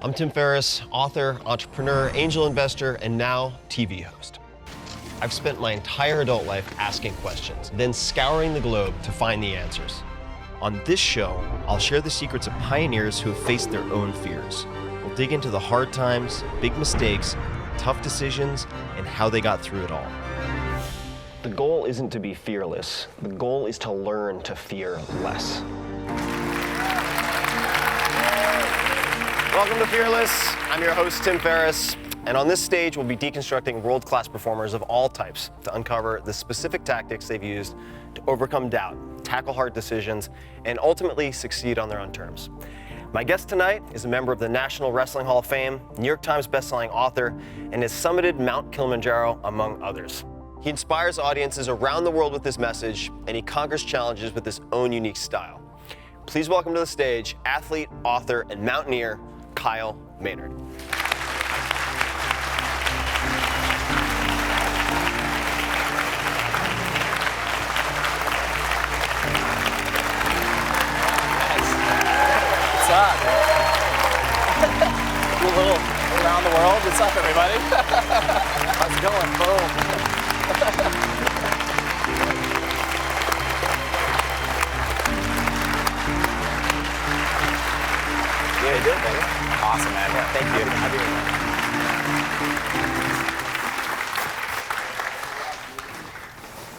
I'm Tim Ferriss, author, entrepreneur, angel investor, and now TV host. I've spent my entire adult life asking questions, then scouring the globe to find the answers. On this show, I'll share the secrets of pioneers who have faced their own fears. We'll dig into the hard times, big mistakes, tough decisions, and how they got through it all. The goal isn't to be fearless. The goal is to learn to fear less. Welcome to Fearless. I'm your host, Tim Ferriss. And on this stage, we'll be deconstructing world-class performers of all types to uncover the specific tactics they've used to overcome doubt, tackle hard decisions, and ultimately succeed on their own terms. My guest tonight is a member of the National Wrestling Hall of Fame, New York Times bestselling author, and has summited Mount Kilimanjaro, among others. He inspires audiences around the world with his message, and he conquers challenges with his own unique style. Please welcome to the stage athlete, author, and mountaineer, Kyle Maynard. What's up? A little around the world. What's up, everybody? How's it going? Boom. Yeah, you did, baby. Awesome, man. Yeah, thank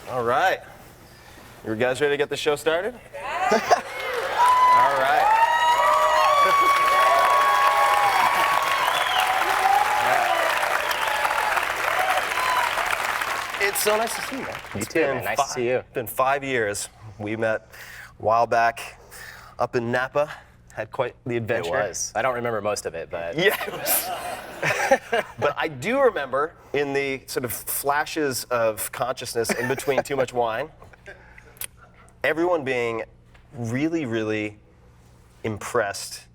you. All right. You guys ready to get the show started? All right. It's so nice to see you, man. You too, man. Nice to see you. It's been 5 years. We met a while back up in Napa. Had quite the adventure. It was. I don't remember most of it, but... Yeah, it was. But I do remember in the sort of flashes of consciousness in between too much wine, everyone being really, really impressed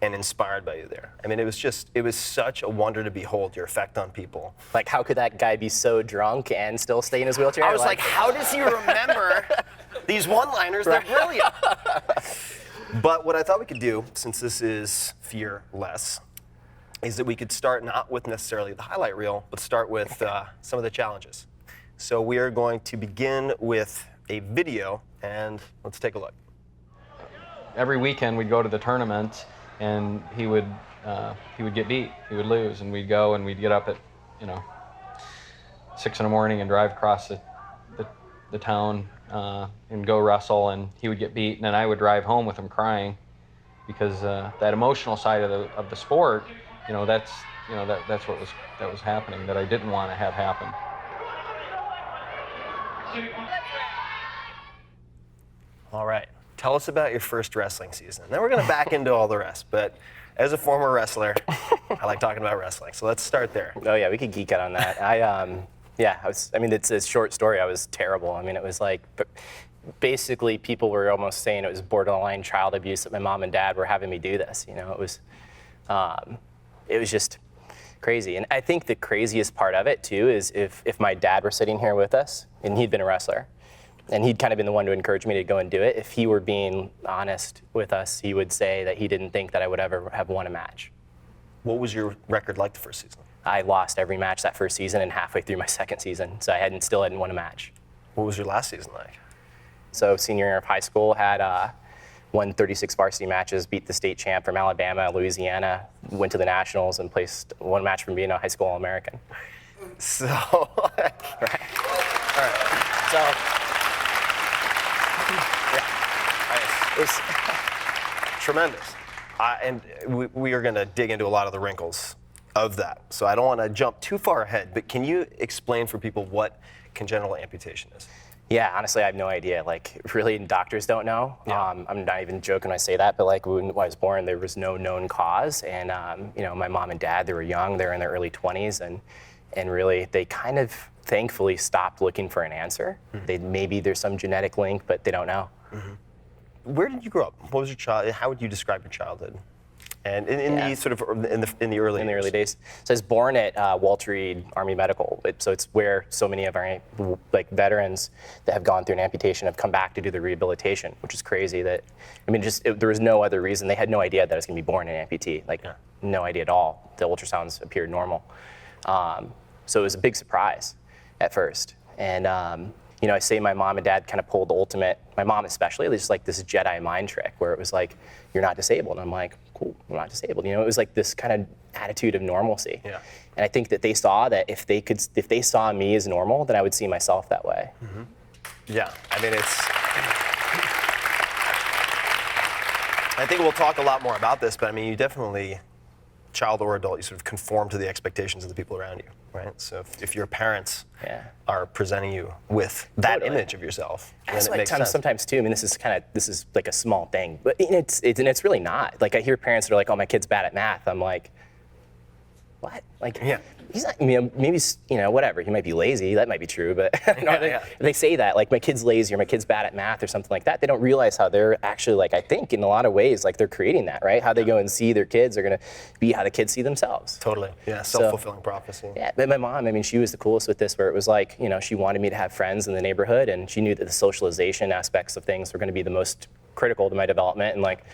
and inspired by you there. I mean, it was such a wonder to behold your effect on people. Like, how could that guy be so drunk and still stay in his wheelchair? I was like, how does he remember these one-liners? They're brilliant. But what I thought we could do, since this is fearless, is that we could start not with necessarily the highlight reel, but start with some of the challenges. So we are going to begin with a video, and let's take a look. Every weekend we'd go to the tournament, and he would get beat. He would lose, and we'd go and we'd get up at 6 in the morning and drive across the town and go wrestle, and he would get beat, and then I would drive home with him crying because that emotional side of the sport, that's what was happening that I didn't want to have happen. All right. Tell us about your first wrestling season. Then we're going to back into all the rest. But as a former wrestler, I like talking about wrestling. So let's start there. Oh, yeah, we could geek out on that. It's a short story. I was terrible. I mean, it was like, basically people were almost saying it was borderline child abuse that my mom and dad were having me do this. It was just crazy. And I think the craziest part of it, too, is if my dad were sitting here with us, and he'd been a wrestler, and he'd kind of been the one to encourage me to go and do it. If he were being honest with us, he would say that he didn't think that I would ever have won a match. What was your record like the first season? I lost every match that first season and halfway through my second season, so I still hadn't won a match. What was your last season like? So senior year of high school, had won 36 varsity matches, beat the state champ from Alabama, Louisiana, went to the Nationals, and placed one match from being a high school All-American. So, right. All right. So. It was tremendous. And we are going to dig into a lot of the wrinkles of that. So I don't want to jump too far ahead, but can you explain for people what congenital amputation is? Yeah, honestly, I have no idea. Like, really, doctors don't know. Yeah. I'm not even joking when I say that, but like when I was born, there was no known cause. And, my mom and dad, they were young, they were in their early 20s, and really, they kind of thankfully stopped looking for an answer. Mm-hmm. Maybe there's some genetic link, but they don't know. Mm-hmm. Where did you grow up? What was your child? How would you describe your childhood? And in the sort of in the early days. So I was born at Walter Reed Army Medical. So it's where so many of our veterans that have gone through an amputation have come back to do the rehabilitation, which is crazy. There was no other reason. They had no idea that I was going to be born an amputee. no idea at all. The ultrasounds appeared normal. So it was a big surprise at first. And you know, I say my mom and dad kind of pulled the ultimate, my mom especially, just like this Jedi mind trick where it was like, you're not disabled. And I'm like, cool, I'm not disabled. You know, it was like this kind of attitude of normalcy. Yeah. And I think that they saw that if they saw me as normal, then I would see myself that way. Mm-hmm. Yeah, I mean, I think we'll talk a lot more about this, but I mean, you definitely, child or adult, you sort of conform to the expectations of the people around you, right? So if your parents are presenting you with that image of yourself, then it makes sense. Sometimes too, I mean, this is like a small thing, but it's really not. Like I hear parents that are like, oh, my kid's bad at math. I'm like, what? Like, he's not, maybe, you know, whatever, he might be lazy, that might be true, but they say that, like, my kid's lazy or my kid's bad at math or something like that, they don't realize how they're actually, like, I think in a lot of ways, like, they're creating that, right? How they go and see their kids are gonna be how the kids see themselves. Totally, yeah, self-fulfilling prophecy. Yeah, but my mom, I mean, she was the coolest with this, where it was like, you know, she wanted me to have friends in the neighborhood, and she knew that the socialization aspects of things were gonna be the most critical to my development, and like,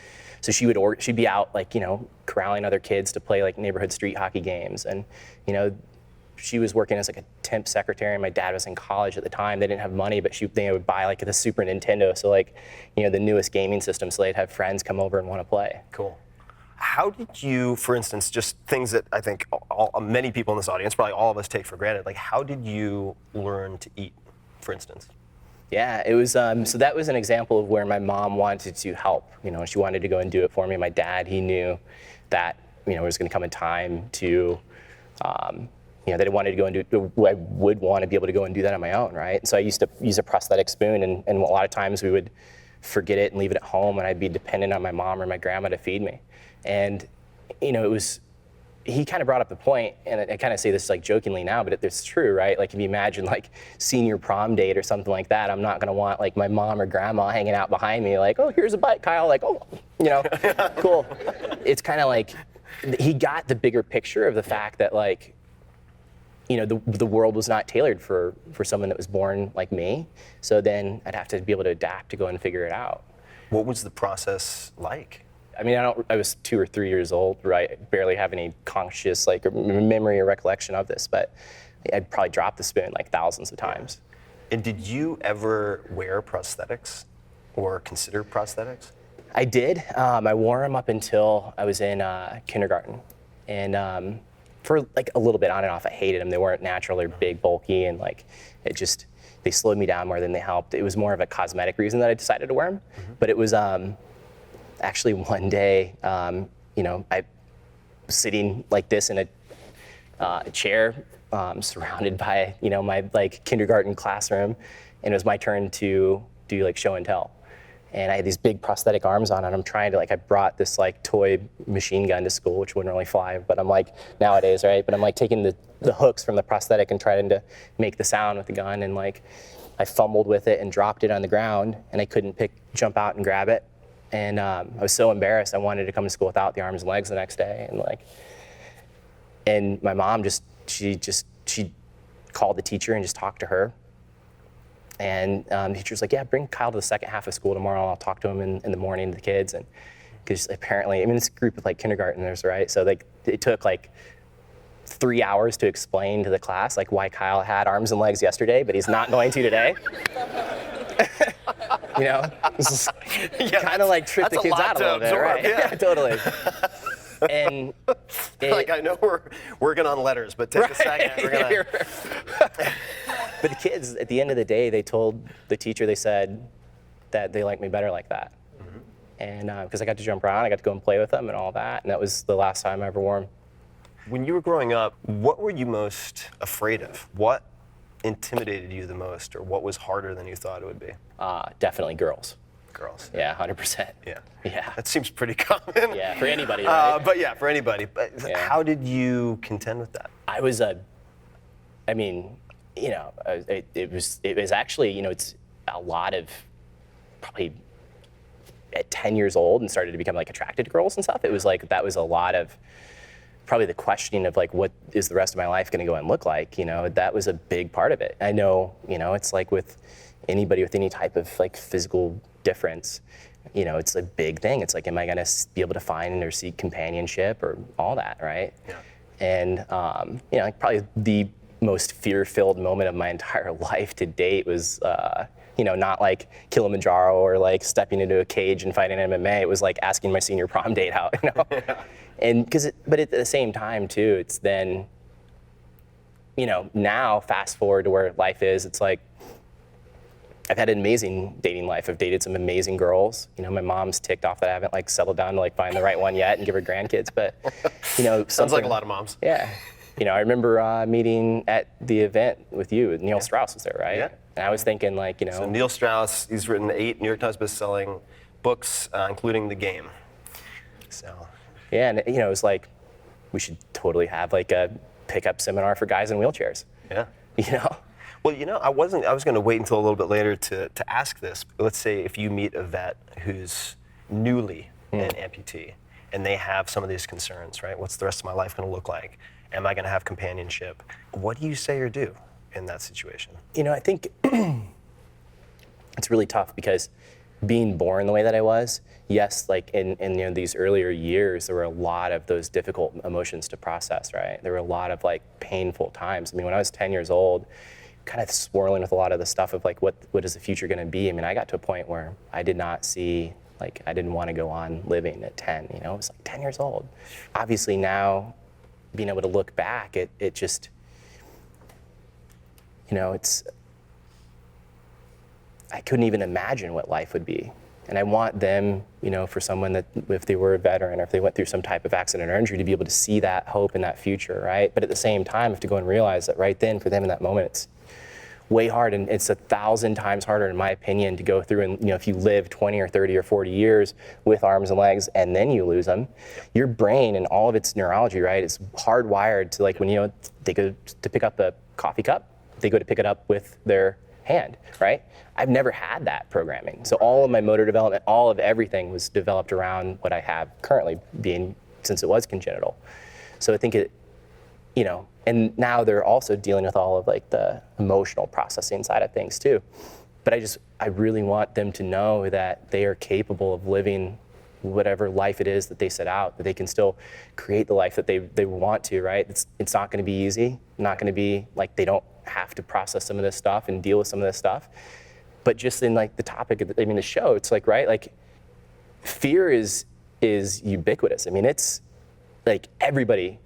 so she'd be out, like, you know, corralling other kids to play like neighborhood street hockey games, and you know, she was working as like a temp secretary, and my dad was in college at the time. They didn't have money, but they would buy like the Super Nintendo, so like, you know, the newest gaming system, so they'd have friends come over and want to play. Cool. How did you, for instance, just things that I think many people in this audience, probably all of us, take for granted, like how did you learn to eat, for instance? Yeah, it was, so that was an example of where my mom wanted to help. You know, she wanted to go and do it for me. My dad, he knew that, you know, there was going to come a time to, you know, that I wanted to go and I would want to be able to go and do that on my own, right? And so I used to use a prosthetic spoon, and a lot of times we would forget it and leave it at home, and I'd be dependent on my mom or my grandma to feed me. And, you know, he kind of brought up the point, and I kind of say this like jokingly now, but it's true, right? Like if you imagine like senior prom date or something like that, I'm not gonna want like my mom or grandma hanging out behind me like, oh, here's a bike, Kyle, like, oh, you know, cool. It's kind of like, he got the bigger picture of the fact that like, you know, the world was not tailored for someone that was born like me. So then I'd have to be able to adapt to go and figure it out. What was the process like? I mean, I was 2 or 3 years old, right? I barely have any conscious like memory or recollection of this, but I'd probably dropped the spoon like thousands of times. And did you ever wear prosthetics or consider prosthetics? I did. I wore them up until I was in kindergarten. And for like a little bit on and off, I hated them. They weren't natural, they're big, bulky, and like they slowed me down more than they helped. It was more of a cosmetic reason that I decided to wear them. Mm-hmm. But it was, actually one day, you know, I was sitting like this in a chair, surrounded by, you know, my like kindergarten classroom, and it was my turn to do like show and tell. And I had these big prosthetic arms on, and I'm trying to like, I brought this like toy machine gun to school, which wouldn't really fly, but I'm like, nowadays, right? But I'm like taking the hooks from the prosthetic and trying to make the sound with the gun, and like, I fumbled with it and dropped it on the ground, and I couldn't jump out and grab it. And I was so embarrassed, I wanted to come to school without the arms and legs the next day. And my mom she called the teacher and just talked to her. And the teacher was like, yeah, bring Kyle to the second half of school tomorrow. I'll talk to him in the morning to the kids. And because apparently, I mean, it's a group of like kindergartners, right? So like it took like 3 hours to explain to the class like why Kyle had arms and legs yesterday, but he's not going to today. You know, kind of like trip the kids out a little bit, right? Yeah, totally. And like, I know we're working on letters, but take a second. We're gonna. But the kids, at the end of the day, they told the teacher, they said that they liked me better like that. Mm-hmm. And because I got to jump around, I got to go and play with them and all that, and that was the last time I ever wore them. When you were growing up, what were you most afraid of? What intimidated you the most, or what was harder than you thought it would be? Definitely girls. Girls. Yeah, 100%. Yeah. Yeah. That seems pretty common. Yeah, for anybody, right? But yeah, for anybody. But how did you contend with that? I was I mean, you know, it was actually, you know, it's a lot of probably at 10 years old and started to become like attracted to girls and stuff. It was like, that was a lot of probably the questioning of like, what is the rest of my life going to go and look like? You know, that was a big part of it. I know, you know, it's like with anybody with any type of like physical difference, you know, it's a big thing. It's like, am I gonna be able to find or seek companionship or all that, right? Yeah. And, you know, like probably the most fear-filled moment of my entire life to date was, you know, not like Kilimanjaro or like stepping into a cage and fighting MMA. It was like asking my senior prom date out, you know? Yeah. And but at the same time too, it's then, you know, now fast forward to where life is, it's like, I've had an amazing dating life. I've dated some amazing girls. You know, my mom's ticked off that I haven't like settled down to like find the right one yet and give her grandkids, but you know, Sounds like a lot of moms. Yeah. You know, I remember meeting at the event with you. Neil Strauss was there, right? Yeah. And I was thinking, like, you know. So Neil Strauss, he's written 8 New York Times best-selling books, including The Game. So. Yeah, and you know, it was like, we should totally have like a pickup seminar for guys in wheelchairs. Yeah. You know. Well, you know, I was going to wait until a little bit later to ask this. Let's say if you meet a vet who's newly an amputee, and they have some of these concerns, right? What's the rest of my life going to look like? Am I going to have companionship? What do you say or do in that situation? You know, I think it's really tough because being born the way that I was, yes, like in you know, these earlier years, there were a lot of those difficult emotions to process, right? There were a lot of like painful times. I mean, when I was 10 years old, kind of swirling with a lot of the stuff of like, what is the future going to be? I mean, I got to a point where I did not see, like, I didn't want to go on living at 10, you know? It was like 10 years old. Obviously now, being able to look back, it just, you know, I couldn't even imagine what life would be. And I want them, you know, for someone that, if they were a veteran or if they went through some type of accident or injury, to be able to see that hope and that future, right? But at the same time, I have to go and realize that right then, for them in that moment, it's way hard, and it's 1,000 times harder, in my opinion, to go through. And you know, if you live 20 or 30 or 40 years with arms and legs, and then you lose them, your brain and all of its neurology, right, is hardwired to, like, when, you know, they go to pick up the coffee cup, they go to pick it up with their hand, right? I've never had that programming. So all of my motor development, all of everything was developed around what I have currently, being, since it was congenital. So I think it, you know, and now they're also dealing with all of like the emotional processing side of things too. But I really want them to know that they are capable of living whatever life it is that they set out, that they can still create the life that they want to, right? It's not going to be easy, not going to be like, they don't have to process some of this stuff and deal with some of this stuff. But just in like the topic of the show, it's like, right, like fear is ubiquitous. I mean, it's like everybody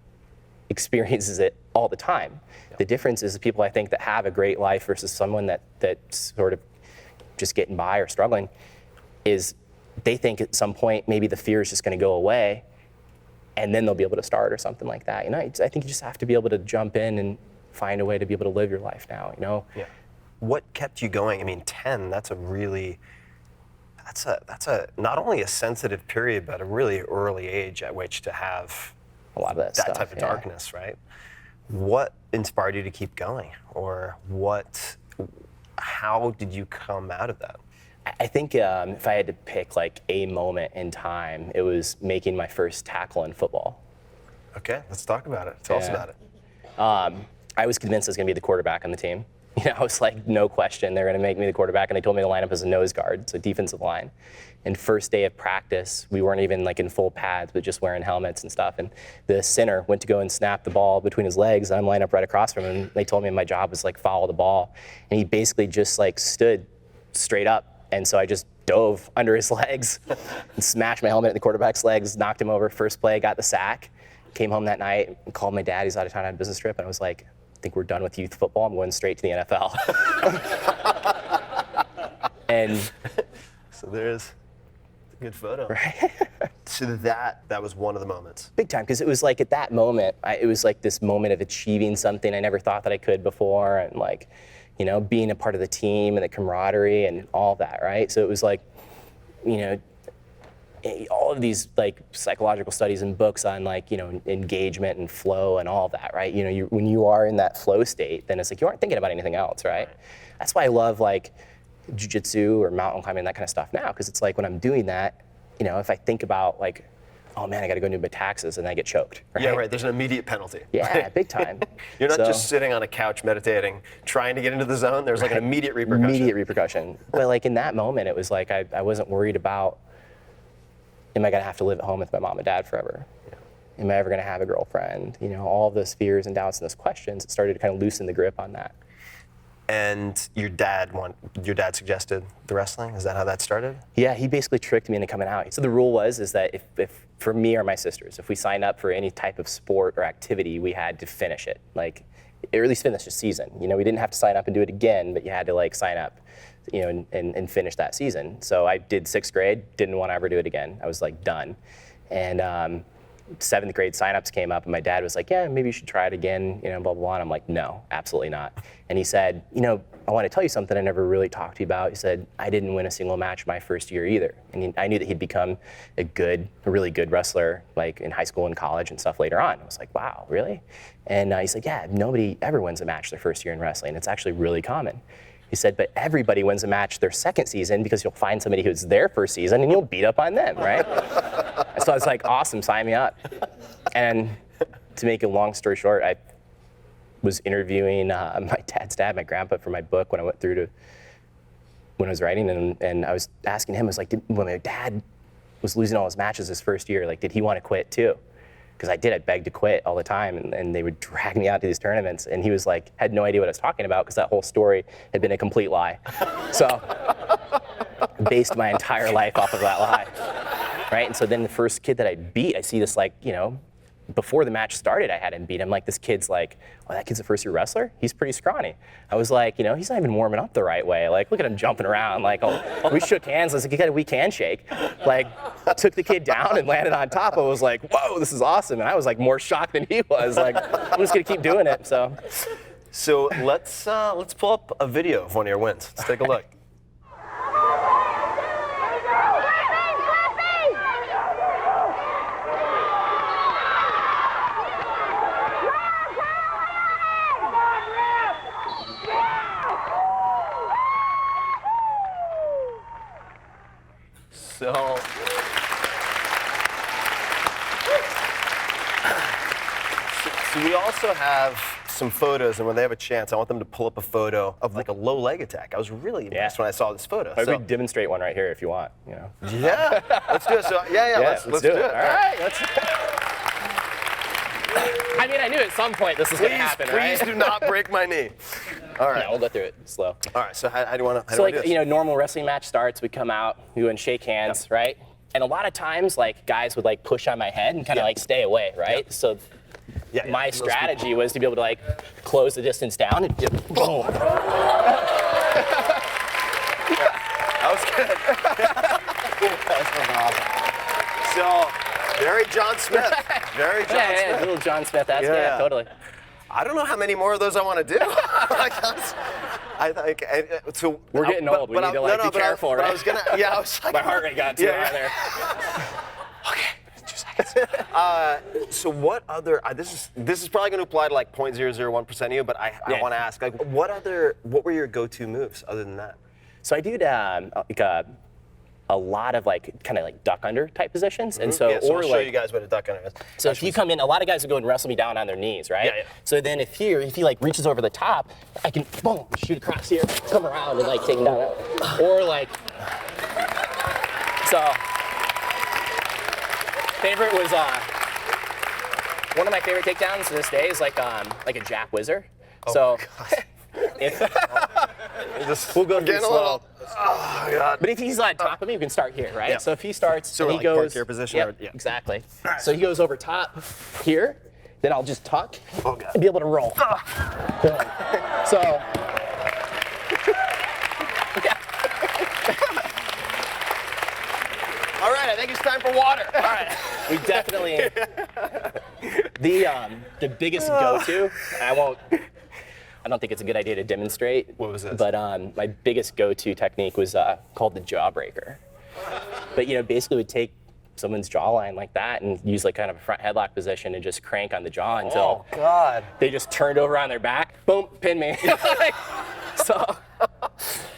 experiences it all the time. Yeah. The difference is the people, I think, that have a great life versus someone that's sort of just getting by or struggling, is they think at some point maybe the fear is just going to go away and then they'll be able to start or something like that. You know, I think you just have to be able to jump in and find a way to be able to live your life now, you know? Yeah. What kept you going? I mean, 10, that's a not only a sensitive period, but a really early age at which to have a lot of that stuff, type of darkness, right? What inspired you to keep going? Or how did you come out of that? I think if I had to pick like a moment in time, it was making my first tackle in football. Okay, let's talk about it. Tell us about it. I was convinced I was going to be the quarterback on the team. You know, I was like, no question, they're going to make me the quarterback, and they told me to line up as a nose guard, so defensive line. And first day of practice, we weren't even like in full pads, but just wearing helmets and stuff. And the center went to go and snap the ball between his legs, and I'm lined up right across from him. And they told me my job was like follow the ball, and he basically just like stood straight up. And so I just dove under his legs and smashed my helmet in the quarterback's legs, knocked him over. First play, got the sack. Came home that night and called my dad. He's out of town on a business trip, and I was like, I think we're done with youth football. I'm going straight to the NFL. And so there's a good photo. Right? So that was one of the moments. Big time, because it was like at that moment, it was like this moment of achieving something I never thought that I could before, and like, you know, being a part of the team and the camaraderie and all that, right? So it was like, you know, all of these like psychological studies and books on like, you know, engagement and flow and all of that, right? You know, when you are in that flow state, then it's like you aren't thinking about anything else, right? That's why I love like jiu-jitsu or mountain climbing and that kind of stuff now, because it's like when I'm doing that, you know, if I think about like, oh man, I got to go do my taxes, and I get choked. Right? Yeah, right. There's an immediate penalty. Yeah, big time. You're not just sitting on a couch meditating, trying to get into the zone. There's like an immediate repercussion. Immediate repercussion. But like in that moment, it was like I wasn't worried about am I going to have to live at home with my mom and dad forever? Am I ever going to have a girlfriend? You know, all of those fears and doubts and those questions, it started to kind of loosen the grip on that. And your dad suggested the wrestling? Is that how that started? Yeah, he basically tricked me into coming out. So the rule is that if for me or my sisters, if we signed up for any type of sport or activity, we had to finish it. Like, or at least finish the season. You know, we didn't have to sign up and do it again, but you had to like sign up, you know, and finish that season. So I did 6th grade, didn't want to ever do it again. I was like done. And 7th grade signups came up, and my dad was like, yeah, maybe you should try it again, you know, blah, blah, blah. And I'm like, no, absolutely not. And he said, you know, I want to tell you something I never really talked to you about. He said, I didn't win a single match my first year either. And I knew that he'd become a really good wrestler, like in high school and college and stuff later on. I was like, wow, really? And he said, yeah, nobody ever wins a match their first year in wrestling. It's actually really common. He said, but everybody wins a match their second season because you'll find somebody who's their first season and you'll beat up on them, right? So I was like, awesome, sign me up. And to make a long story short, I was interviewing my dad's dad, my grandpa, for my book when I was writing, and I was asking him, I was like, when my dad was losing all his matches his first year, like, did he want to quit too? Because I begged to quit all the time, and they would drag me out to these tournaments, and he was like, had no idea what I was talking about because that whole story had been a complete lie. So, based my entire life off of that lie, right? And so then the first kid that I beat, I see this, like, you know, before the match started, I had him beat him. Like, this kid's like, oh, that kid's a first-year wrestler? He's pretty scrawny. I was like, you know, he's not even warming up the right way. Like, look at him jumping around. Like, oh, we shook hands. I was like, you got a weak handshake. Like, took the kid down and landed on top. I was like, whoa, this is awesome. And I was like more shocked than he was. Like, I'm just gonna keep doing it. So let's pull up a video of one of your wins. Let's take a look. So we also have some photos, and when they have a chance, I want them to pull up a photo of like a low leg attack. I was really impressed when I saw this photo. We could demonstrate one right here if you want. You know. Yeah, let's do it. So let's do it. All right, let's. I mean, I knew at some point this was going to happen, right? Please do not break my knee. All right. Yeah, we'll go through it slow. All right, so how do you want to So, like, you know, normal wrestling match starts, we come out, we go and shake hands, right? And a lot of times, like, guys would, like, push on my head and kind of, like, stay away, right? So my strategy was to be able to, like, close the distance down and boom. That was good. That was awesome. So, very John Smith. Very John Smith. Yeah, little John Smith. That's totally. I don't know how many more of those I want to do. So we're getting old. We need to like be careful, right? I was gonna. Yeah, I was like, my heart rate got too high there. Okay, 2 seconds. So what other? This is probably going to apply to like 0.001% of you, but I want to ask, like, what were your go-to moves other than that? So I did a lot of like kind of like duck under type positions, and so I'll show you guys what a duck under is. So if you come in, a lot of guys would go and wrestle me down on their knees, right? Yeah. So then if he like reaches over the top, I can boom shoot across here, come around and like take him down, or like so. Favorite was one of my favorite takedowns to this day is like a Jack Whizzer. Oh so. We'll go through slow. Oh, God. But if he's on top of me, we can start here, right? Yeah. So if he starts, so he like goes, park position. Yep, exactly. So he goes over top here, then I'll just tuck and be able to roll. So. All right, I think it's time for water. All right. We definitely the biggest go-to. I don't think it's a good idea to demonstrate. What was this? But my biggest go-to technique was called the jawbreaker. But, you know, basically would take someone's jawline like that and use like kind of a front headlock position and just crank on the jaw until they just turned over on their back. Boom, pin me. So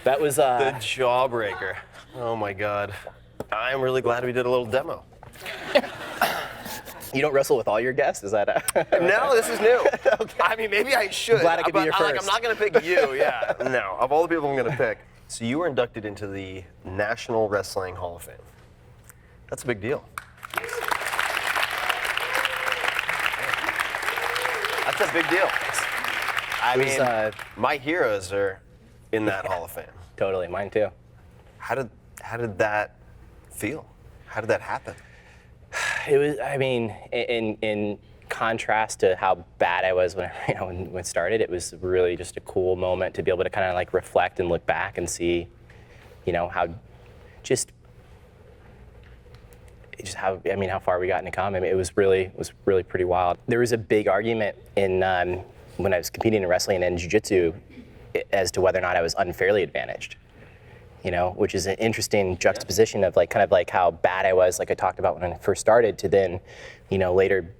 that was the jawbreaker. Oh my God. I'm really glad we did a little demo. You don't wrestle with all your guests? Is that No, this is new. Okay. I mean, maybe I should. Glad I could be your first. I'm not going to pick you, yeah. No, of all the people I'm going to pick. So you were inducted into the National Wrestling Hall of Fame. That's a big deal. That's a big deal. I mean, my heroes are in that Hall of Fame. Totally, mine too. How did that feel? How did that happen? It was, I mean, in contrast to how bad I was when it started, it was really just a cool moment to be able to kind of like reflect and look back and see, how how far we gotten to come. I mean, it was really pretty wild. There was a big argument in when I was competing in wrestling and jiu-jitsu as to whether or not I was unfairly advantaged. Which is an interesting juxtaposition of kind of how bad I was, like I talked about when I first started, to then, later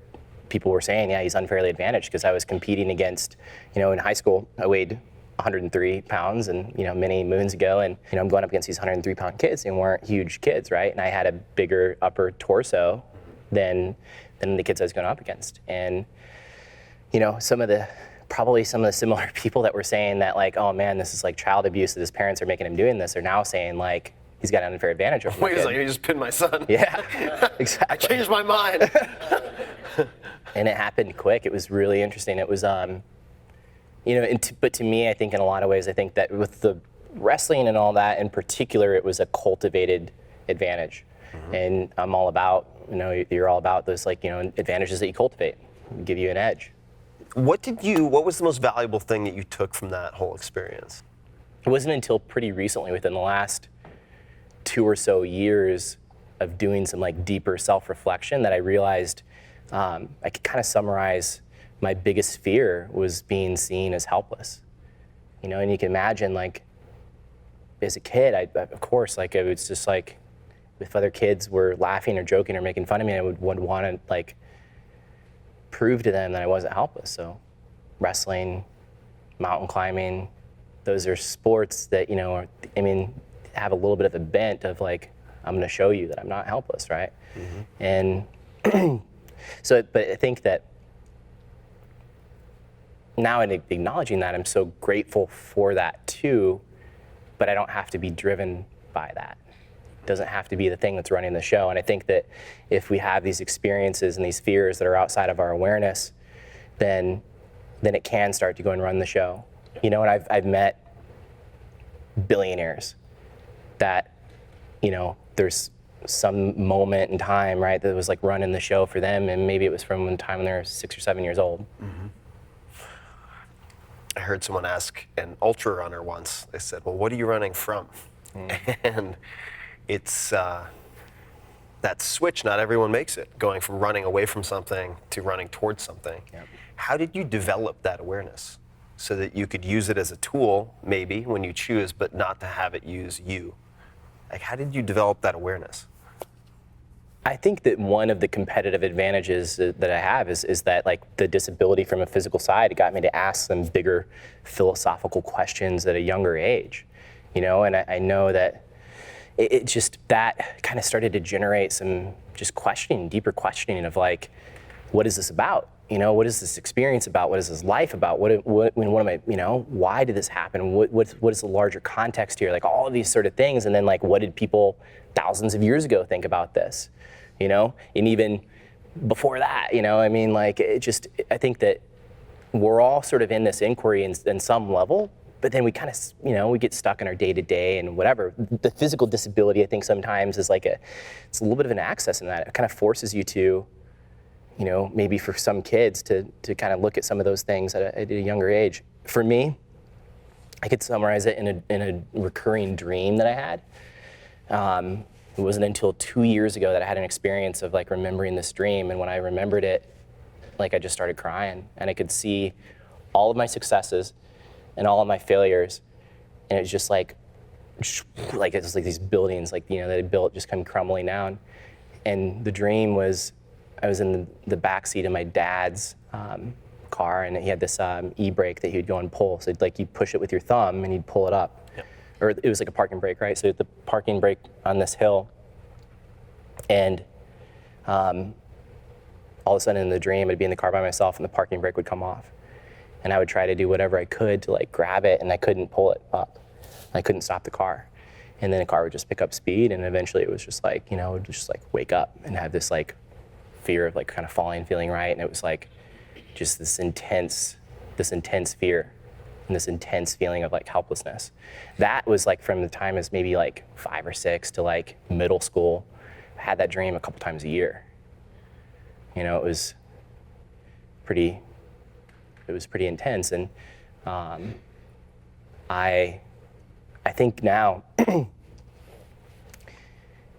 people were saying, yeah, he's unfairly advantaged because I was competing against, in high school, I weighed 103 pounds and, many moons ago, and, I'm going up against these 103-pound kids and weren't huge kids, right? And I had a bigger upper torso than the kids I was going up against. And, probably some of the similar people that were saying that oh man, this is like child abuse, that his parents are making him doing this, are now saying he's got an unfair advantage over my kid. Wait a second, you just pinned my son. Yeah, exactly. I changed my mind. And it happened quick. It was really interesting. It was, but to me, I think in a lot of ways, I think that with the wrestling and all that in particular, it was a cultivated advantage. Mm-hmm. And I'm all about, you're all about those advantages that you cultivate, give you an edge. What was the most valuable thing that you took from that whole experience? It wasn't until pretty recently, within the last 2 or so years of doing some deeper self-reflection, that I realized I could kind of summarize my biggest fear was being seen as helpless. And you can imagine as a kid, of course, it was just if other kids were laughing or joking or making fun of me, I would want to prove to them that I wasn't helpless. So wrestling, mountain climbing, those are sports that, have a little bit of a bent of I'm going to show you that I'm not helpless, right? Mm-hmm. And but I think that now in acknowledging that, I'm so grateful for that too, but I don't have to be driven by that. It doesn't have to be the thing that's running the show. And I think that if we have these experiences and these fears that are outside of our awareness, then it can start to go and run the show. And I've met billionaires that, there's some moment in time, right, that was running the show for them, and maybe it was from the time when they were 6 or 7 years old. Mm-hmm. I heard someone ask an ultra runner once. They said, well, what are you running from? And it's that switch, not everyone makes it, going from running away from something to running towards something. Yep. How did you develop that awareness so that you could use it as a tool, maybe, when you choose, but not to have it use you? How did you develop that awareness? I think that one of the competitive advantages that I have is that the disability from a physical side got me to ask some bigger philosophical questions at a younger age, and I know that it just, that kind of started to generate some just questioning, deeper questioning of what is this about? What is this experience about? What is this life about? What am I, why did this happen? What is the larger context here? All of these sort of things. And then what did people thousands of years ago think about this? And even before that, it just, I think that we're all sort of in this inquiry in some level, but then we kind of, we get stuck in our day-to-day and whatever. The physical disability, I think sometimes is it's a little bit of an access in that. It kind of forces you to, maybe for some kids to kind of look at some of those things at a younger age. For me, I could summarize it in a recurring dream that I had. It wasn't until 2 years ago that I had an experience of remembering this dream, and when I remembered it, I just started crying, and I could see all of my successes and all of my failures, and it was just it was these buildings that I built just come crumbling down. And the dream was, I was in the back seat of my dad's car, and he had this e-brake that he'd go and pull. So you'd push it with your thumb and he'd pull it up. Yep. Or it was a parking brake, right? So the parking brake on this hill, and all of a sudden in the dream, I'd be in the car by myself and the parking brake would come off. And I would try to do whatever I could to grab it, and I couldn't pull it up. I couldn't stop the car. And then a car would just pick up speed, and eventually it was just like, it would just like wake up and have this like fear of like kind of falling, feeling right. And it was like just this intense fear and this intense feeling of like helplessness. That was like from the time as maybe like 5 or 6 to like middle school. I had that dream a couple times a year. It was pretty intense. And I think now,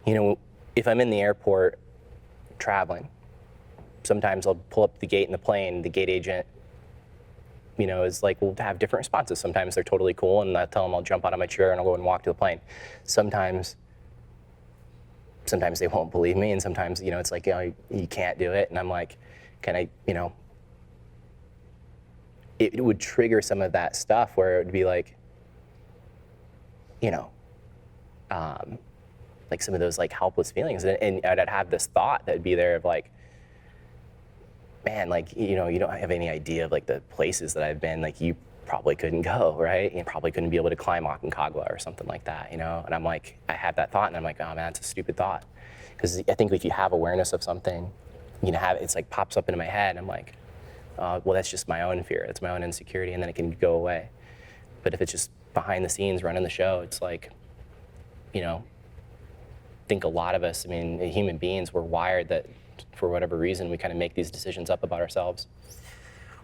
if I'm in the airport traveling, sometimes I'll pull up the gate in the plane, the gate agent, is like, we'll have different responses. Sometimes they're totally cool, and I tell them I'll jump out of my chair and I'll go and walk to the plane. Sometimes they won't believe me, and sometimes, it's like, you can't do it. And I'm like, can I, it would trigger some of that stuff where it would be like, like some of those like helpless feelings. And I'd have this thought that would be there of like, man, like, you don't have any idea of like the places that I've been, like you probably couldn't go, right? You probably couldn't be able to climb Aconcagua or something like that, And I'm like, I have that thought, and I'm like, oh man, that's a stupid thought. Because I think if you have awareness of something, it's like pops up into my head, and I'm like, well, that's just my own fear, that's my own insecurity, and then it can go away. But if it's just behind the scenes running the show, it's like, I think a lot of us, human beings, we're wired that for whatever reason, we kind of make these decisions up about ourselves.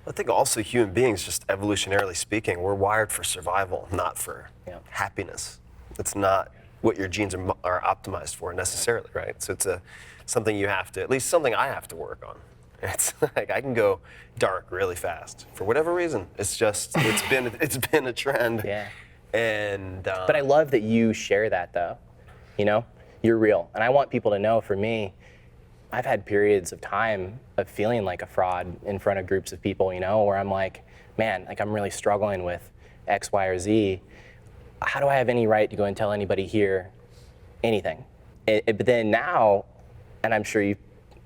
I think also human beings, just evolutionarily speaking, we're wired for survival, not for happiness. It's not what your genes are optimized for necessarily, right? So it's something you have to, at least something I have to work on. It's like I can go dark really fast for whatever reason. It's just it's been a trend. Yeah. And but I love that you share that though. You're real, and I want people to know. For me, I've had periods of time of feeling like a fraud in front of groups of people, where I'm like, man, like I'm really struggling with X, Y, or Z. How do I have any right to go and tell anybody here anything? But then now, and I'm sure you've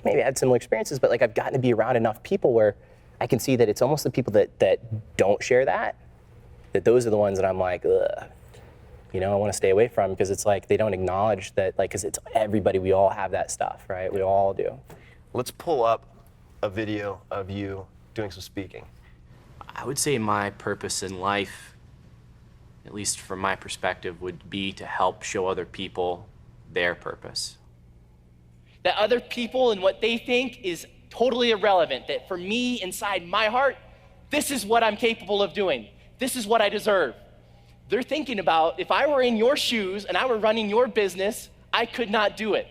maybe had similar experiences, but like I've gotten to be around enough people where I can see that it's almost the people that don't share that those are the ones that I'm like, ugh. I want to stay away from, because it's like they don't acknowledge that, like, because it's everybody, we all have that stuff, right? We all do. Let's pull up a video of you doing some speaking. I would say my purpose in life, at least from my perspective, would be to help show other people their purpose. That other people and what they think is totally irrelevant. That for me, inside my heart, this is what I'm capable of doing. This is what I deserve. They're thinking about, if I were in your shoes and I were running your business, I could not do it.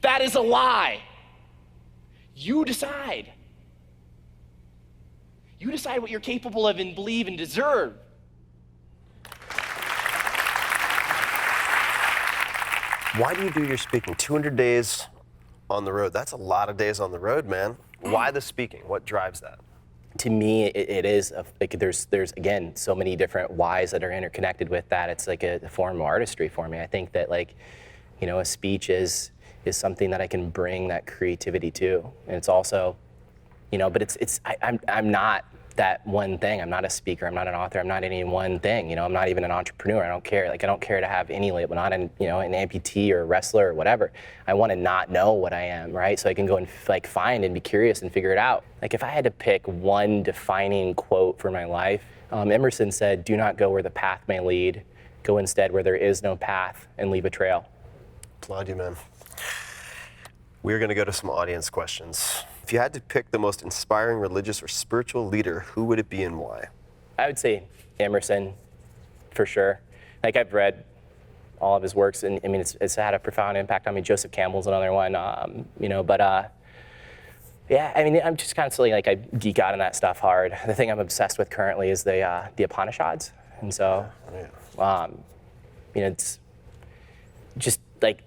That is a lie. You decide. You decide what you're capable of and believe and deserve. Why do you do your speaking? 200 days on the road. That's a lot of days on the road, man. Why the speaking? What drives that? To me, it is like there's again so many different whys that are interconnected with that. It's like a form of artistry for me. I think that a speech is something that I can bring that creativity to, and it's also, but I'm not that one thing. I'm not a speaker. I'm not an author. I'm not any one thing. I'm not even an entrepreneur. I don't care. I don't care to have any label. Not an amputee or a wrestler or whatever. I want to not know what I am, right? So I can go and find and be curious and figure it out. Like if I had to pick one defining quote for my life, Emerson said, "Do not go where the path may lead. Go instead where there is no path and leave a trail." Applaud you, man. We're going to go to some audience questions. If you had to pick the most inspiring religious or spiritual leader, who would it be and why? I would say Emerson, for sure. Like I've read all of his works, and it's had a profound impact on me. Joseph Campbell's another one, yeah. I'm just constantly I geek out on that stuff hard. The thing I'm obsessed with currently is the Upanishads, and so, it's just like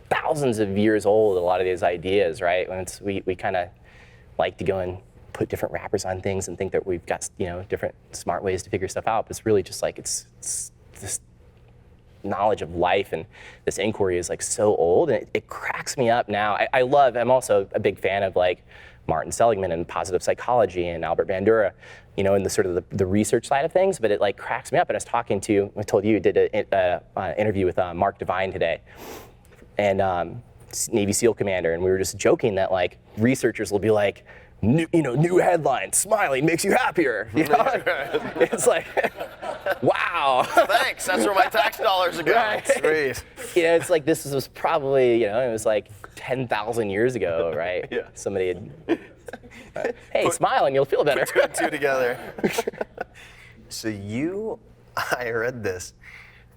thousands of years old, a lot of these ideas, right? When we kind of like to go and put different wrappers on things and think that we've got different smart ways to figure stuff out, but it's really just like it's just knowledge of life and this inquiry is like so old, and it cracks me up now. I'm also a big fan of like Martin Seligman and positive psychology and Albert Bandura, you know, in the sort of the research side of things, but it like cracks me up. And I told you, did an interview with Mark Devine today, and Navy SEAL commander, and we were just joking that like researchers will be like, new headline, smiling makes you happier. You know? It's like, wow. Thanks, that's where my tax dollars are going. Right. Sweet. You know, it's like this was probably, you know, it was like 10,000 years ago, right? Yeah. Somebody had, hey, smile and you'll feel better. Put two together. So I read this,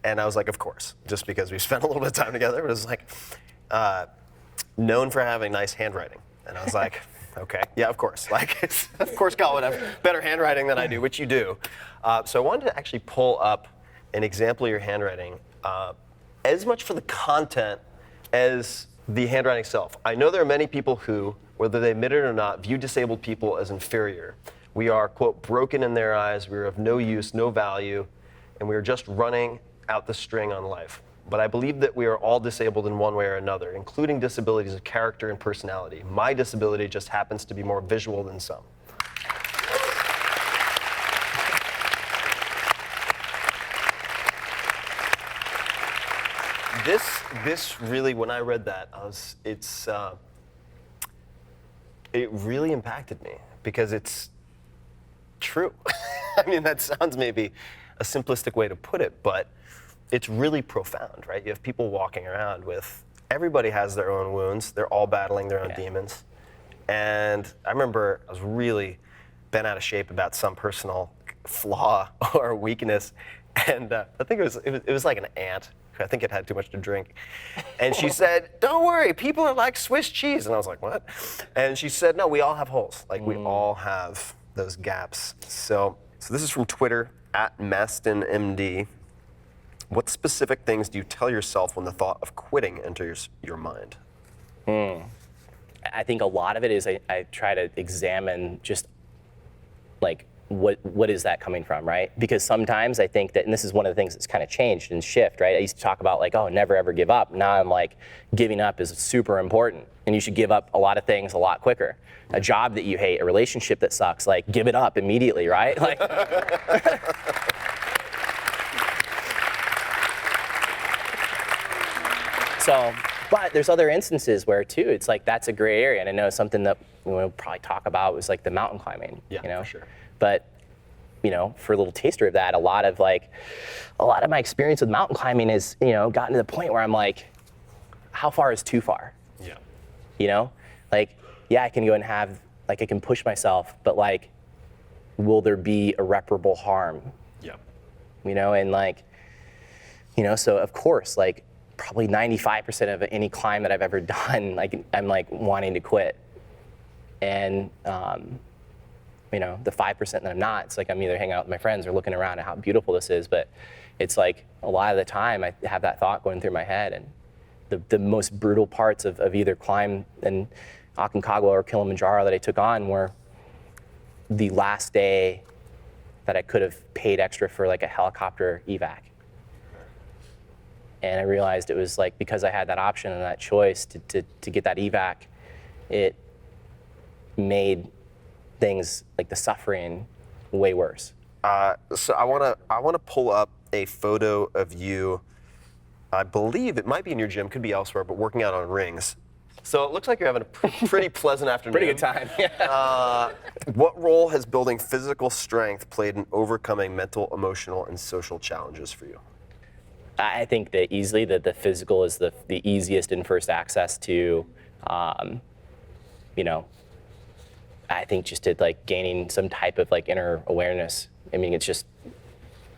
and I was like, of course, just because we spent a little bit of time together. It was like, known for having nice handwriting. And I was like, okay, yeah, of course. Like, of course, Kyle would have better handwriting than I do, which you do. So I wanted to actually pull up an example of your handwriting, as much for the content as the handwriting itself. I know there are many people who, whether they admit it or not, view disabled people as inferior. We are, quote, broken in their eyes, we are of no use, no value, and we are just running out the string on life. But I believe that we are all disabled in one way or another, including disabilities of character and personality. My disability just happens to be more visual than some. This really, when I read that, it really impacted me because it's true. I mean, that sounds maybe a simplistic way to put it, but it's really profound, right? You have people walking around with, everybody has their own wounds. They're all battling their own demons. And I remember I was really bent out of shape about some personal flaw or weakness. And I think it was like an aunt. I think it had too much to drink. And she said, don't worry, people are like Swiss cheese. And I was like, what? And she said, no, we all have holes. Like we all have those gaps. So this is from Twitter, @MastonMD. What specific things do you tell yourself when the thought of quitting enters your mind? I think a lot of it is I try to examine just like what is that coming from, right? Because sometimes I think that, and this is one of the things that's kind of changed and shift, right? I used to talk about like, oh, never ever give up. Now I'm like, giving up is super important, and you should give up a lot of things a lot quicker. A job that you hate, a relationship that sucks, like give it up immediately, right? Like. So, but there's other instances where too, it's like that's a gray area, and I know something that we'll probably talk about was like the mountain climbing. Yeah, you know, for sure. But you know, for a little taster of that, a lot of my experience with mountain climbing is, you know, gotten to the point where I'm like, how far is too far? Yeah. You know, like, yeah, I can go and have, like, I can push myself, but like, will there be irreparable harm? Yeah. You know, and like, you know, so of course, like, probably 95% of any climb that I've ever done, like, I'm like wanting to quit. And, you know, the 5% that I'm not, it's like I'm either hanging out with my friends or looking around at how beautiful this is, but it's like a lot of the time I have that thought going through my head, and the most brutal parts of either climb in Aconcagua or Kilimanjaro that I took on were the last day that I could have paid extra for like a helicopter evac. And I realized it was like, because I had that option and that choice to get that evac, it made things like the suffering way worse. So I wanna pull up a photo of you. I believe it might be in your gym, could be elsewhere, but working out on rings. So it looks like you're having a pretty pleasant afternoon. Pretty good time. Yeah. What role has building physical strength played in overcoming mental, emotional, and social challenges for you? I think that easily that the physical is the easiest and first access to, you know, I think just to like gaining some type of like inner awareness. I mean, it's just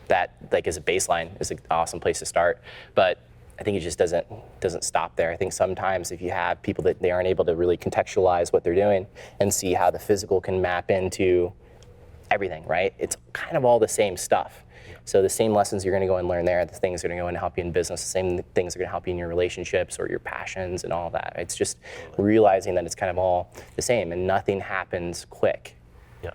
that like as a baseline is an awesome place to start, but I think it just doesn't stop there. I think sometimes if you have people that they aren't able to really contextualize what they're doing and see how the physical can map into everything, right? It's kind of all the same stuff. So the same lessons you're going to go and learn there, the things that are going to go and help you in business, the same things are going to help you in your relationships or your passions and all that. It's just realizing that it's kind of all the same and nothing happens quick. Yeah.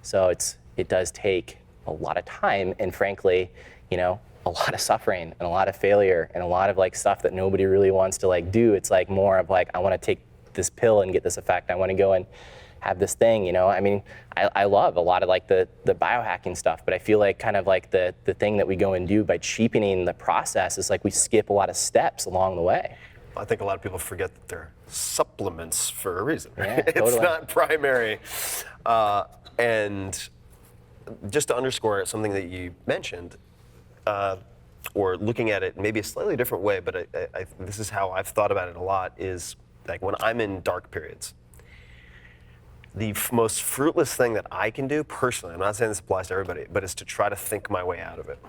So it does take a lot of time, and frankly, you know, a lot of suffering and a lot of failure and a lot of like stuff that nobody really wants to like do. It's like more of like, I want to take this pill and get this effect. I want to go and have this thing, you know? I mean, I love a lot of like the biohacking stuff, but I feel like kind of like the thing that we go and do by cheapening the process is like we skip a lot of steps along the way. I think a lot of people forget that they're supplements for a reason. Yeah, It's totally. not primary. And just to underscore something that you mentioned, or looking at it maybe a slightly different way, but this is how I've thought about it a lot, is like when I'm in dark periods, the most fruitless thing that I can do personally, I'm not saying this applies to everybody, but is to try to think my way out of it.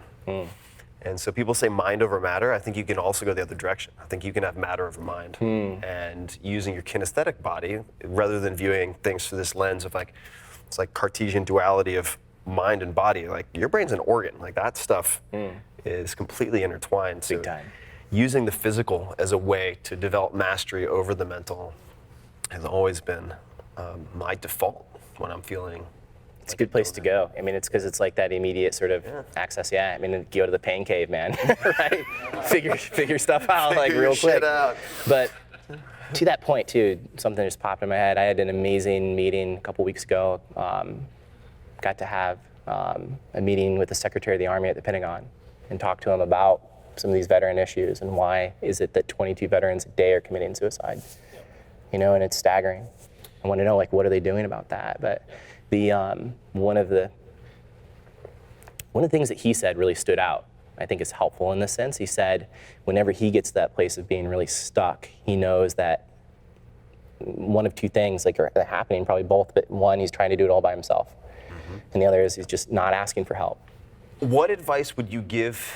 And so people say mind over matter. I think you can also go the other direction. I think you can have matter over mind. And using your kinesthetic body, rather than viewing things through this lens of like, it's like Cartesian duality of mind and body, like your brain's an organ. Like that stuff is completely intertwined. Big time. Using the physical as a way to develop mastery over the mental has always been my default when I'm feeling. It's a good place to go. I mean, it's because it's like that immediate sort of access. Yeah, I mean, go to the pain cave, man. Right? Figure stuff out like Figure real shit quick. out. But to that point too, something just popped in my head. I had an amazing meeting a couple weeks ago. Got to have a meeting with the Secretary of the Army at the Pentagon and talk to him about some of these veteran issues and why is it that 22 veterans a day are committing suicide. You know, and it's staggering. I want to know, like, what are they doing about that? But the one of the things that he said really stood out. I think is helpful in this sense. He said, whenever he gets to that place of being really stuck, he knows that one of two things like are happening, probably both. But one, he's trying to do it all by himself, and the other is he's just not asking for help. What advice would you give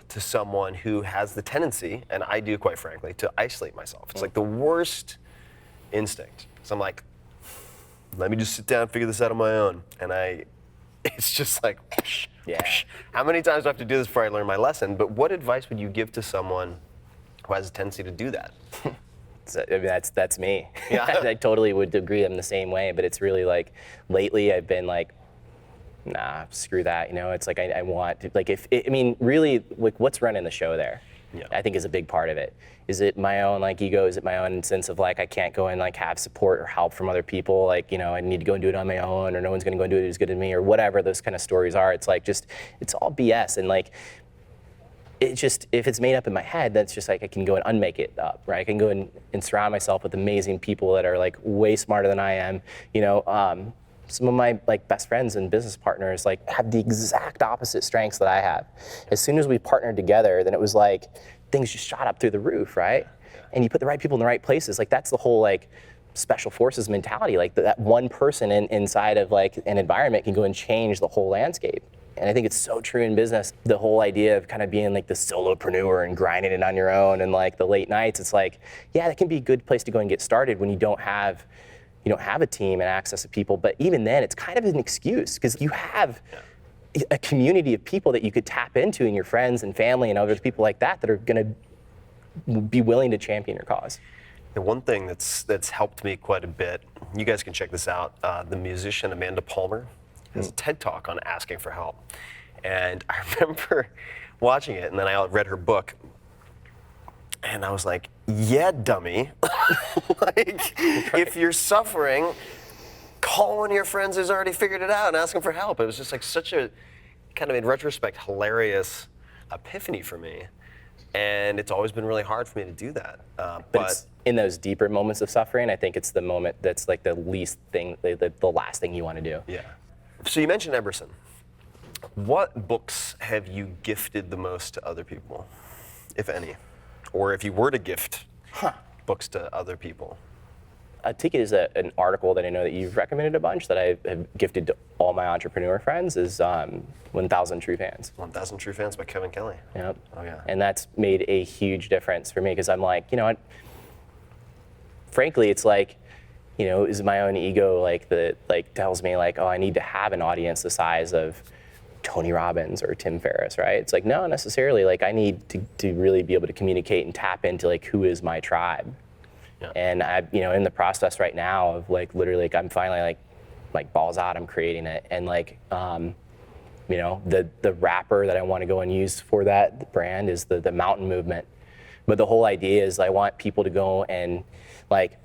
to someone who has the tendency, and I do quite frankly, to isolate myself? It's like the worst instinct. So I'm like, let me just sit down and figure this out on my own. And it's just like, how many times do I have to do this before I learn my lesson? But what advice would you give to someone who has a tendency to do that? I mean, that's me. Yeah. I totally would agree. I'm the same way. But it's really like, lately I've been like, nah, screw that. You know, it's like I want to, like, really, like, what's running the show there? Yeah. I think is a big part of it. Is it my own like ego? Is it my own sense of like I can't go and like have support or help from other people? Like, you know, I need to go and do it on my own, or no one's gonna go and do it as good as me, or whatever those kind of stories are. It's like it's all BS. And like, it just, if it's made up in my head, that's just like I can go and unmake it up, right? I can go and surround myself with amazing people that are like way smarter than I am. You know, some of my like best friends and business partners like have the exact opposite strengths that I have. As soon as we partnered together, then it was like things just shot up through the roof, right? And you put the right people in the right places. Like that's the whole like special forces mentality. Like that one person inside of like an environment can go and change the whole landscape. And I think it's so true in business. The whole idea of kind of being like the solopreneur and grinding it on your own and like the late nights. It's like, yeah, that can be a good place to go and get started when you don't have a team and access to people. But even then, it's kind of an excuse because you have a community of people that you could tap into, and your friends and family and other people like that are going to be willing to champion your cause. The one thing that's helped me quite a bit, you guys can check this out, the musician Amanda Palmer has a TED Talk on asking for help. And I remember watching it, and then I read her book, and I was like, yeah, dummy. Like, if you're suffering, call one of your friends who's already figured it out and ask them for help. It was just like such a, kind of in retrospect, hilarious epiphany for me. And it's always been really hard for me to do that. But it's in those deeper moments of suffering, I think it's the moment that's like the least thing, the last thing you want to do. Yeah. So you mentioned Emerson. What books have you gifted the most to other people, if any? Or if you were to gift books to other people? A ticket is an article that I know that you've recommended a bunch that I have gifted to all my entrepreneur friends is 1,000 True Fans. 1,000 True Fans by Kevin Kelly. Yep. Oh, yeah. And that's made a huge difference for me because I'm like, you know what? Frankly, it's like, you know, is my own ego like that like tells me like, oh, I need to have an audience the size of Tony Robbins or Tim Ferriss, right? It's like, no, necessarily. Like I need to really be able to communicate and tap into like who is my tribe. Yeah. And I, you know, in the process right now of like literally like I'm finally like balls out, I'm creating it. And like the wrapper that I want to go and use for that brand is the mountain movement. But the whole idea is I want people to go and like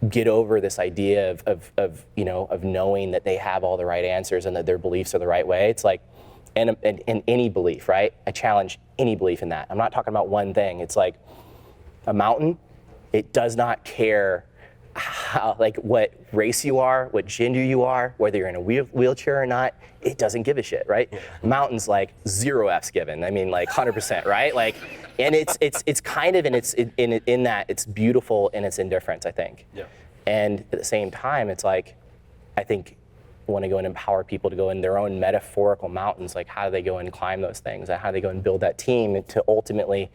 get over this idea of knowing that they have all the right answers and that their beliefs are the right way. It's like, and any belief, right? I challenge any belief in that. I'm not talking about one thing. It's like a mountain, it does not care how, like what race you are, what gender you are, whether you're in a wheelchair or not, it doesn't give a shit, right? Yeah. Mountain's like 0 F's given. I mean, like 100%, right? Like, and it's kind of in that it's beautiful in its indifference, I think. Yeah. And at the same time, it's like, I think I want to go and empower people to go in their own metaphorical mountains. Like, how do they go and climb those things? And how do they go and build that team to ultimately,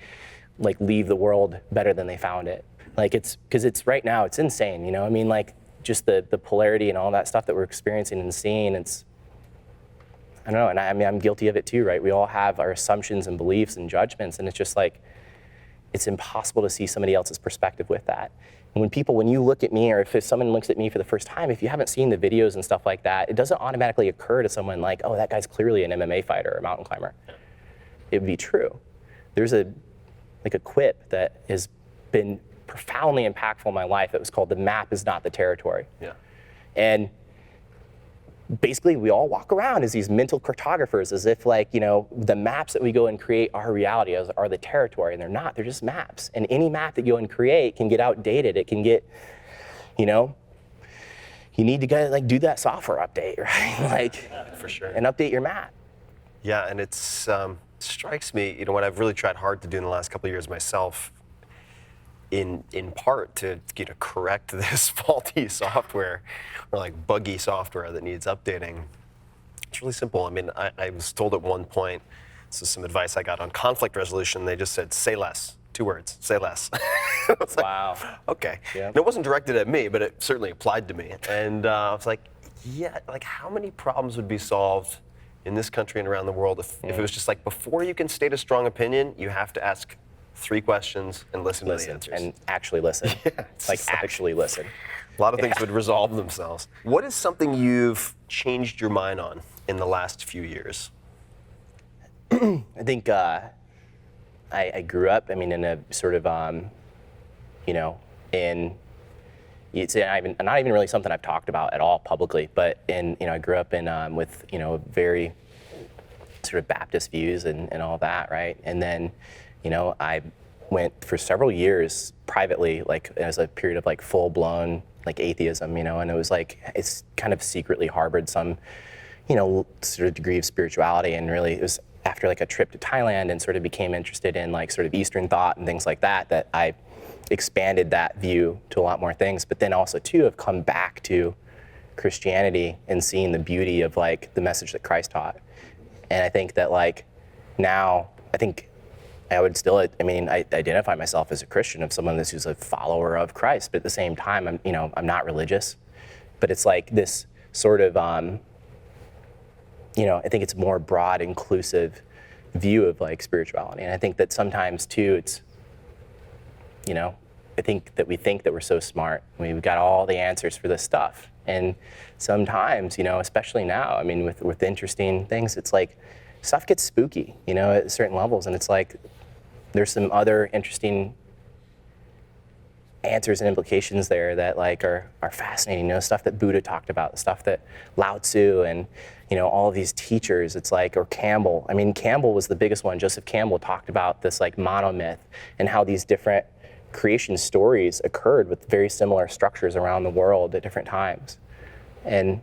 like, leave the world better than they found it? Like, it's because it's right now, it's insane, you know? I mean, like, just the polarity and all that stuff that we're experiencing and seeing, it's, I don't know, and I mean, I'm guilty of it too, right? We all have our assumptions and beliefs and judgments, and it's just like, it's impossible to see somebody else's perspective with that. And when you look at me, or if someone looks at me for the first time, if you haven't seen the videos and stuff like that, it doesn't automatically occur to someone like, oh, that guy's clearly an MMA fighter or a mountain climber. It would be true. There's a quip that has been profoundly impactful in my life that was called "The map is not the territory." Yeah. And basically we all walk around as these mental cartographers, as if like, the maps that we go and create our reality are the territory, and they're not, they're just maps. And any map that you go and create can get outdated. It can get, you need to go like do that software update, right? Like, for sure. And update your map. Yeah, and it's strikes me, what I've really tried hard to do in the last couple of years myself, in part to correct this faulty software or like buggy software that needs updating. It's really simple. I mean, I was told at one point, this is some advice I got on conflict resolution, they just said, say less. 2 words, say less. I was wow. Like, okay. Yeah. And it wasn't directed at me, but it certainly applied to me. And I was like, yeah, like how many problems would be solved in this country and around the world if it was just like, before you can state a strong opinion, you have to ask 3 questions and listen to the answers. And actually listen. Yeah, actually listen. A lot of things would resolve themselves. What is something you've changed your mind on in the last few years? I think I grew up, in a sort of, it's not even really something I've talked about at all publicly, but I grew up with, very sort of Baptist views and all that, right? And then, I went for several years privately, like as a period of like full-blown like atheism, and it was like, it's kind of secretly harbored some, sort of degree of spirituality, and really it was after like a trip to Thailand and sort of became interested in like sort of Eastern thought and things like that, that I expanded that view to a lot more things. But then also too, have come back to Christianity and seeing the beauty of like the message that Christ taught. And I think that like now, I would still, I identify myself as a Christian, of someone who's a follower of Christ, but at the same time, I'm not religious. But it's like this sort of, I think it's more broad, inclusive view of like spirituality. And I think that sometimes too, it's, I think that we think that we're so smart. We've got all the answers for this stuff. And sometimes, especially now, with interesting things, it's like stuff gets spooky, at certain levels. And it's like, there's some other interesting answers and implications there that like are fascinating, stuff that Buddha talked about, stuff that Lao Tzu and, all of these teachers, it's like, or Campbell. Campbell was the biggest one. Joseph Campbell talked about this like monomyth and how these different creation stories occurred with very similar structures around the world at different times. And,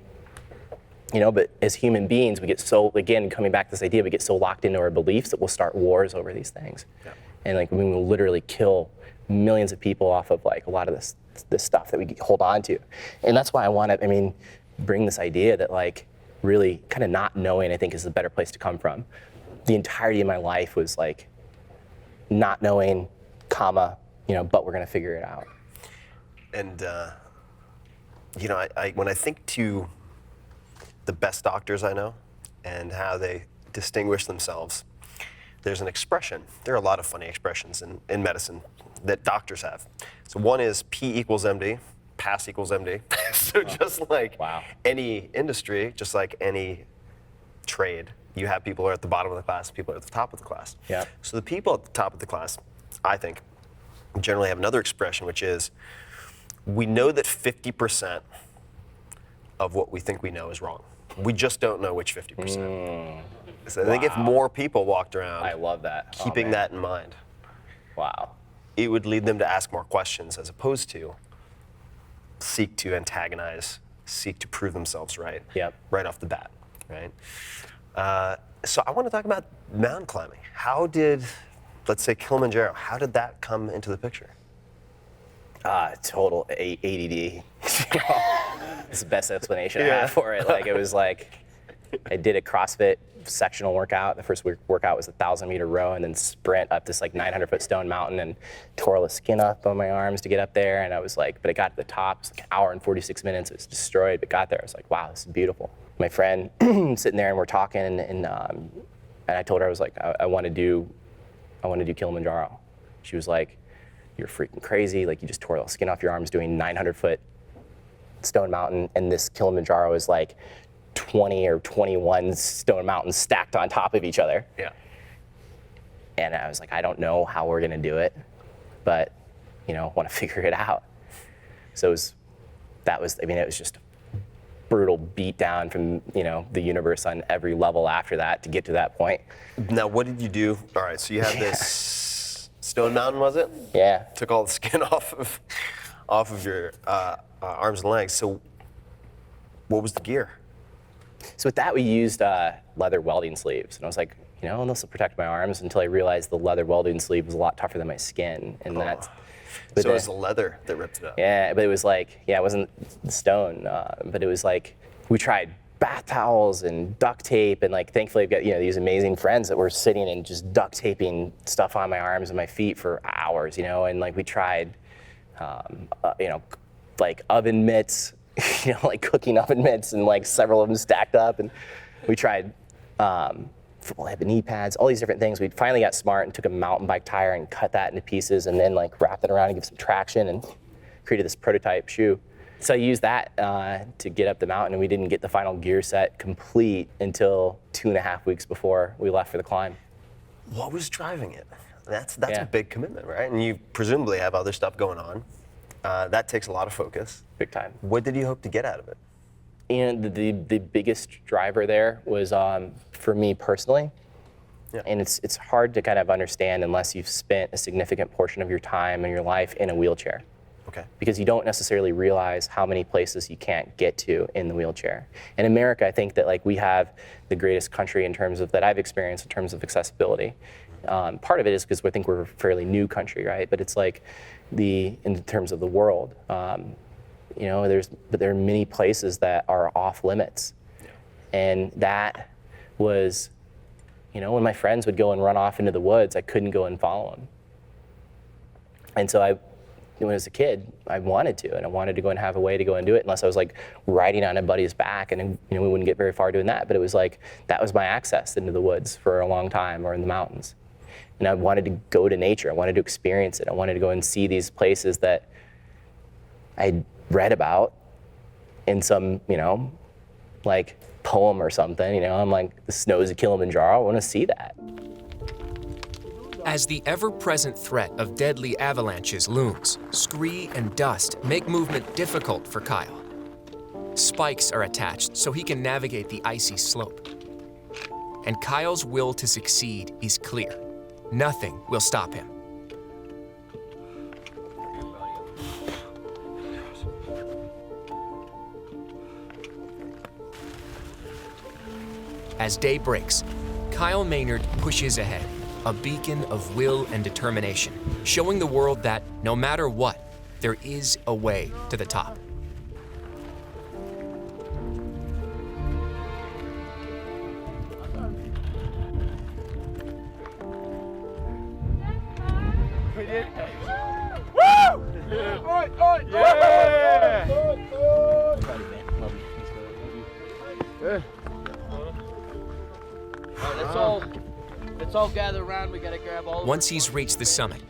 but as human beings, we get so, again, coming back to this idea, we get so locked into our beliefs that we'll start wars over these things. Yeah. And like, we will literally kill millions of people off of like a lot of this stuff that we hold on to. And that's why I want to, bring this idea that like really kind of not knowing, I think, is a better place to come from. The entirety of my life was like not knowing, but we're going to figure it out. And, when I think to the best doctors I know and how they distinguish themselves, there's an expression. There are a lot of funny expressions in medicine that doctors have. So one is P equals MD, pass equals MD. So just like any industry, just like any trade, You have people who are at the bottom of the class, people who are at the top of the class. Yeah. So the people at the top of the class, I think, generally have another expression, which is, we know that 50% of what we think we know is wrong. We just don't know which 50%. So I think if more people walked around I love that. keeping that in mind, Wow. it would lead them to ask more questions as opposed to seek to antagonize, seek to prove themselves right, Yep. right off the bat, right? So I want to talk about mountain climbing. How did, let's say Kilimanjaro, how did that come into the picture? Total ADD. It's the best explanation I have for it. Like, it was like, I did a CrossFit sectional workout. The first workout was a 1,000-meter row and then sprint up this like 900-foot stone mountain and tore the skin up on my arms to get up there. And I was like, but I got to the top. It was like an hour and 46 minutes. It was destroyed, but got there. I was like, wow, this is beautiful. My friend sitting there and we're talking and I told her, I was like, I want to do Kilimanjaro. She was like, you're freaking crazy. Like, you just tore the skin off your arms doing 900-foot stone mountain, and this Kilimanjaro is like 20 or 21 stone mountains stacked on top of each other. Yeah. And I was like, I don't know how we're gonna do it, but want to figure it out. So it was just a brutal beat down from the universe on every level after that to get to that point. Now, what did you do? All right, so you had this stone mountain, was it? Yeah. Took all the skin off of your arms and legs. So what was the gear? So with that, we used leather welding sleeves. And I was like, this will protect my arms, until I realized the leather welding sleeve was a lot tougher than my skin. And that's. So it was the leather that ripped it up. Yeah, but it was like, it wasn't the stone, but it was like, we tried bath towels and duct tape, and like, thankfully I've got, these amazing friends that were sitting and just duct taping stuff on my arms and my feet for hours, and like we tried, like oven mitts, like cooking oven mitts, and like several of them stacked up, and we tried football hip and knee pads, all these different things. We finally got smart and took a mountain bike tire and cut that into pieces, and then like wrapped it around and give some traction and created this prototype shoe. So I used that to get up the mountain, and we didn't get the final gear set complete until 2.5 weeks before we left for the climb. What was driving it? That's a big commitment, right? And you presumably have other stuff going on. That takes a lot of focus. Big time. What did you hope to get out of it? And the biggest driver there was for me personally. Yeah. And it's hard to kind of understand unless you've spent a significant portion of your time and your life in a wheelchair. Okay. Because you don't necessarily realize how many places you can't get to in the wheelchair. In America, I think that like we have the greatest country in terms of that I've experienced in terms of accessibility. Part of it is because I think we're a fairly new country, right? But it's like in terms of the world, there are many places that are off limits, and that was, when my friends would go and run off into the woods, I couldn't go and follow them. And so when I was a kid, I wanted to, and I wanted to go and have a way to go and do it, unless I was like riding on a buddy's back, and we wouldn't get very far doing that. But it was like that was my access into the woods for a long time, or in the mountains. And I wanted to go to nature. I wanted to experience it. I wanted to go and see these places that I read about in some, like poem or something. I'm like, the snows of Kilimanjaro. I want to see that. As the ever-present threat of deadly avalanches looms, scree and dust make movement difficult for Kyle. Spikes are attached so he can navigate the icy slope. And Kyle's will to succeed is clear. Nothing will stop him. As day breaks, Kyle Maynard pushes ahead, a beacon of will and determination, showing the world that no matter what, there is a way to the top. Let's all gather around. We gotta grab all. Once he's reached the summit,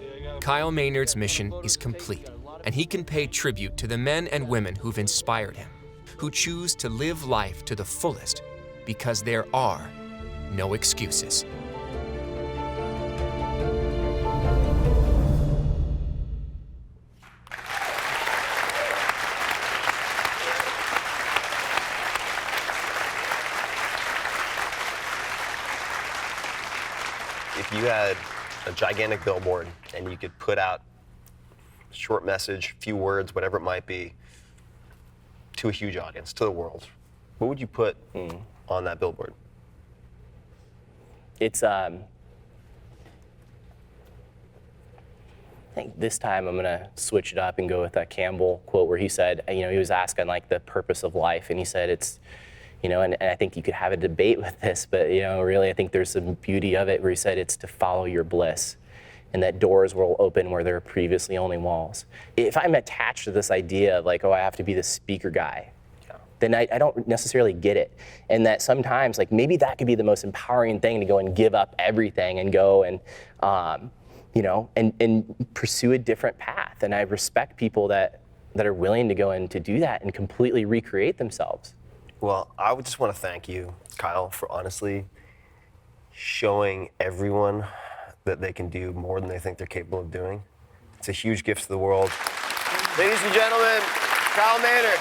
Kyle Maynard's mission is complete, and he can pay tribute to the men and women who've inspired him, who choose to live life to the fullest because there are no excuses. If you had a gigantic billboard and you could put out a short message, few words, whatever it might be, to a huge audience, to the world, what would you put on that billboard? It's I think this time I'm gonna switch it up and go with that Campbell quote where he said, he was asked on like the purpose of life, and he said it's, and I think you could have a debate with this, but really I think there's some beauty of it where he said it's to follow your bliss, and that doors will open where there were previously only walls. If I'm attached to this idea of like, oh, I have to be the speaker guy, then I don't necessarily get it. And that sometimes, like, maybe that could be the most empowering thing to go and give up everything and go and, and pursue a different path. And I respect people that are willing to go and to do that and completely recreate themselves. Well, I would just want to thank you, Kyle, for honestly showing everyone that they can do more than they think they're capable of doing. It's a huge gift to the world. Ladies and gentlemen, Kyle Maynard.